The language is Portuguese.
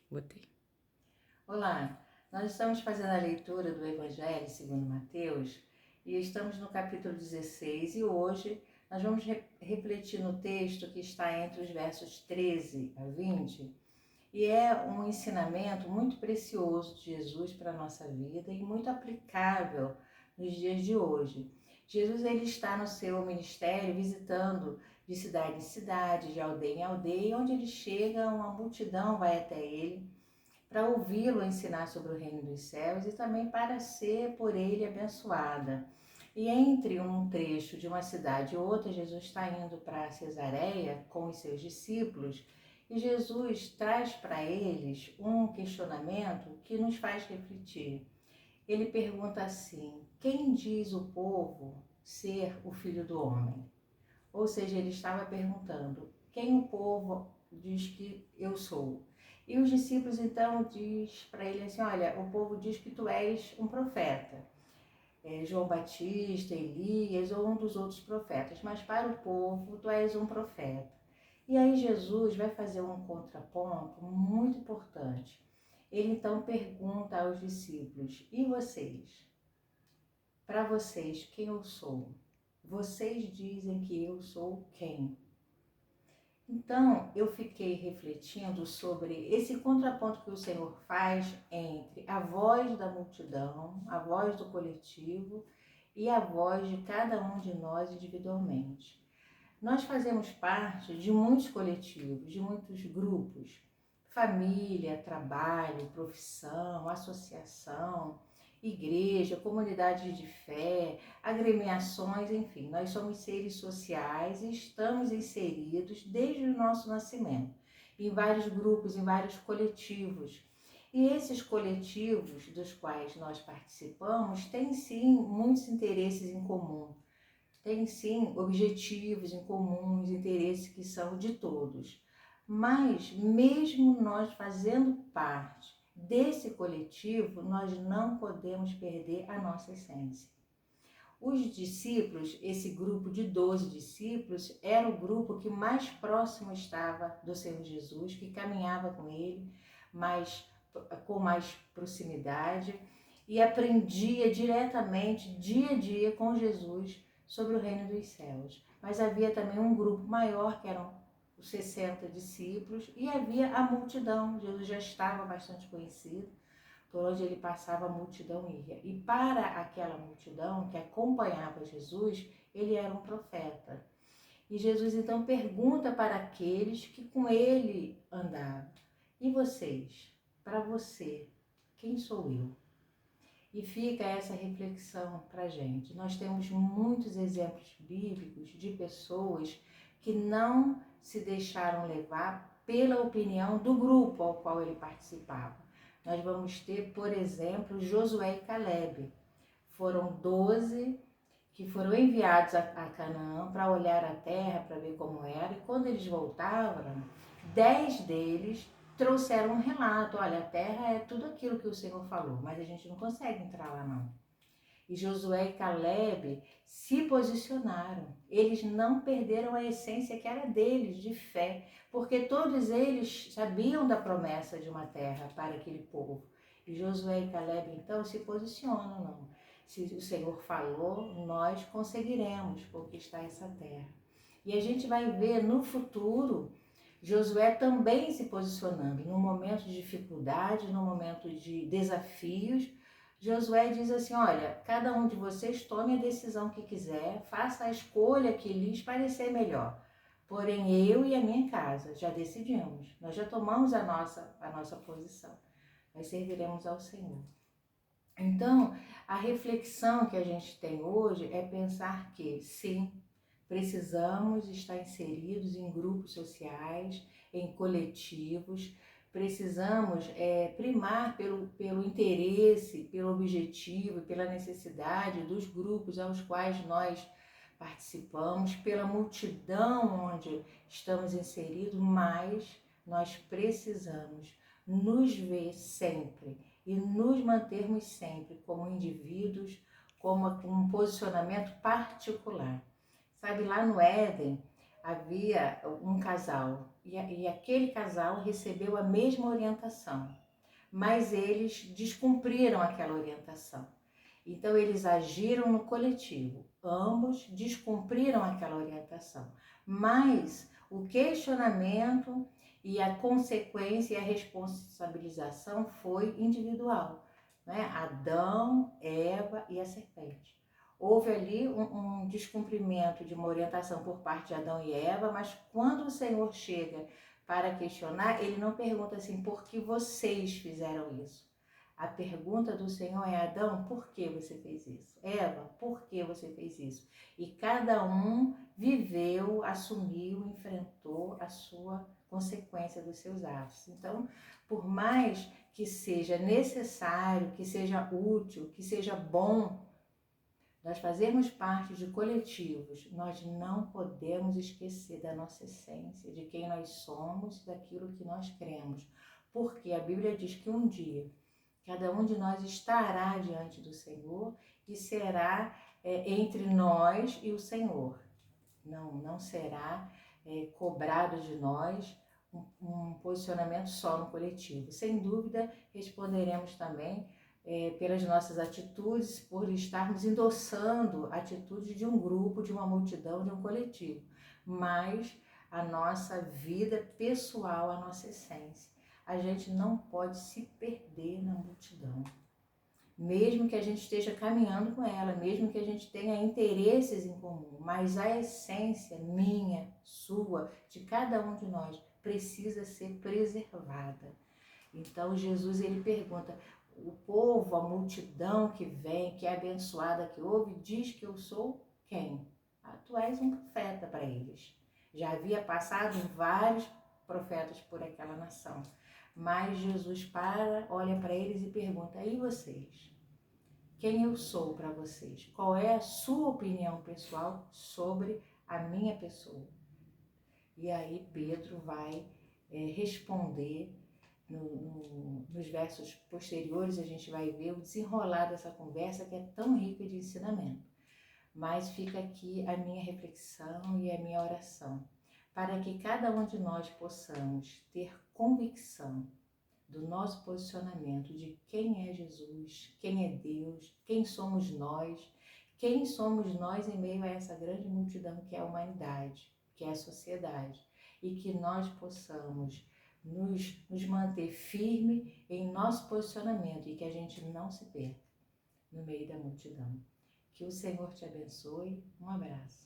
Botei. Olá, nós estamos fazendo a leitura do Evangelho segundo Mateus e estamos no capítulo 16 e hoje nós vamos refletir no texto que está entre os versos 13 a 20 e é um ensinamento muito precioso de Jesus para a nossa vida e muito aplicável nos dias de hoje. Jesus ele está no seu ministério visitando de cidade em cidade, de aldeia em aldeia, e onde ele chega, uma multidão vai até ele para ouvi-lo ensinar sobre o reino dos céus e também para ser por ele abençoada. E entre um trecho de uma cidade e outra, Jesus está indo para Cesareia com os seus discípulos e Jesus traz para eles um questionamento que nos faz refletir. Ele pergunta assim: quem diz o povo ser o filho do homem? Ou seja, ele estava perguntando: quem o povo diz que eu sou? E os discípulos então diz para ele assim: olha, o povo diz que tu és um profeta, João Batista, Elias ou um dos outros profetas, mas para o povo tu és um profeta. E aí Jesus vai fazer um contraponto muito importante. Ele então pergunta aos discípulos: e vocês? Para vocês, quem eu sou? Vocês dizem que eu sou quem? Então, eu fiquei refletindo sobre esse contraponto que o Senhor faz entre a voz da multidão, a voz do coletivo e a voz de cada um de nós individualmente. Nós fazemos parte de muitos coletivos, de muitos grupos, família, trabalho, profissão, associação, igreja, comunidades de fé, agremiações, enfim, nós somos seres sociais e estamos inseridos desde o nosso nascimento, em vários grupos, em vários coletivos. E esses coletivos dos quais nós participamos têm sim muitos interesses em comum, têm sim objetivos em comuns, interesses que são de todos. Mas mesmo nós fazendo parte desse coletivo, nós não podemos perder a nossa essência. Os discípulos, esse grupo de 12 discípulos, era o grupo que mais próximo estava do Senhor Jesus, que caminhava com ele com mais proximidade e aprendia diretamente, dia a dia, com Jesus sobre o reino dos céus. Mas havia também um grupo maior, que eram os 60 discípulos, e havia a multidão. Jesus já estava bastante conhecido, por onde ele passava, a multidão ia. E para aquela multidão que acompanhava Jesus, ele era um profeta. E Jesus então pergunta para aqueles que com ele andavam: e vocês? Para você, quem sou eu? E fica essa reflexão para a gente. Nós temos muitos exemplos bíblicos de pessoas que não se deixaram levar pela opinião do grupo ao qual ele participava. Nós vamos ter, por exemplo, Josué e Caleb. Foram 12 que foram enviados a Canaã para olhar a terra, para ver como era, e quando eles voltavam, 10 deles trouxeram um relato: olha, a terra é tudo aquilo que o Senhor falou, mas a gente não consegue entrar lá não. E Josué e Caleb se posicionaram, eles não perderam a essência que era deles, de fé, porque todos eles sabiam da promessa de uma terra para aquele povo. E Josué e Caleb então se posicionam: não, se o Senhor falou, nós conseguiremos conquistar essa terra. E a gente vai ver no futuro Josué também se posicionando no momento de dificuldade, no momento de desafios. Josué diz assim: olha, cada um de vocês tome a decisão que quiser, faça a escolha que lhes parecer melhor. Porém, eu e a minha casa já decidimos, nós já tomamos a nossa posição. Nós serviremos ao Senhor. Então, a reflexão que a gente tem hoje é pensar que, sim, precisamos estar inseridos em grupos sociais, em coletivos, precisamos primar pelo interesse, pelo objetivo, pela necessidade dos grupos aos quais nós participamos, pela multidão onde estamos inseridos, mas nós precisamos nos ver sempre e nos mantermos sempre como indivíduos, como um posicionamento particular. Sabe, lá no Éden, havia um casal e aquele casal recebeu a mesma orientação, mas eles descumpriram aquela orientação. Então eles agiram no coletivo, ambos descumpriram aquela orientação, mas o questionamento e a consequência e a responsabilização foi individual, né? Adão, Eva e a serpente. Houve ali um descumprimento de uma orientação por parte de Adão e Eva, mas quando o Senhor chega para questionar, ele não pergunta assim, por que vocês fizeram isso? A pergunta do Senhor é, Adão, por que você fez isso? Eva, por que você fez isso? E cada um viveu, assumiu, enfrentou a sua consequência dos seus atos. Então, por mais que seja necessário, que seja útil, que seja bom nós fazermos parte de coletivos, nós não podemos esquecer da nossa essência, de quem nós somos, daquilo que nós cremos. Porque a Bíblia diz que um dia cada um de nós estará diante do Senhor e será entre nós e o Senhor. Não será cobrado de nós um posicionamento só no coletivo. Sem dúvida, responderemos também pelas nossas atitudes, por estarmos endossando a atitude de um grupo, de uma multidão, de um coletivo, mas a nossa vida pessoal, a nossa essência. A gente não pode se perder na multidão. Mesmo que a gente esteja caminhando com ela, mesmo que a gente tenha interesses em comum, mas a essência minha, sua, de cada um de nós, precisa ser preservada. Então Jesus ele pergunta, o povo, a multidão que vem, que é abençoada, que ouve, diz que eu sou quem? Tu és um profeta para eles. Já havia passado vários profetas por aquela nação. Mas Jesus olha para eles e pergunta, e vocês? Quem eu sou para vocês? Qual é a sua opinião pessoal sobre a minha pessoa? E aí Pedro vai responder, nos versos posteriores a gente vai ver o desenrolar dessa conversa que é tão rica de ensinamento. Mas fica aqui a minha reflexão e a minha oração, para que cada um de nós possamos ter convicção do nosso posicionamento, de quem é Jesus, quem é Deus, quem somos nós em meio a essa grande multidão que é a humanidade, que é a sociedade, e que nós possamos nos manter firme em nosso posicionamento e que a gente não se perca no meio da multidão. Que o Senhor te abençoe. Um abraço.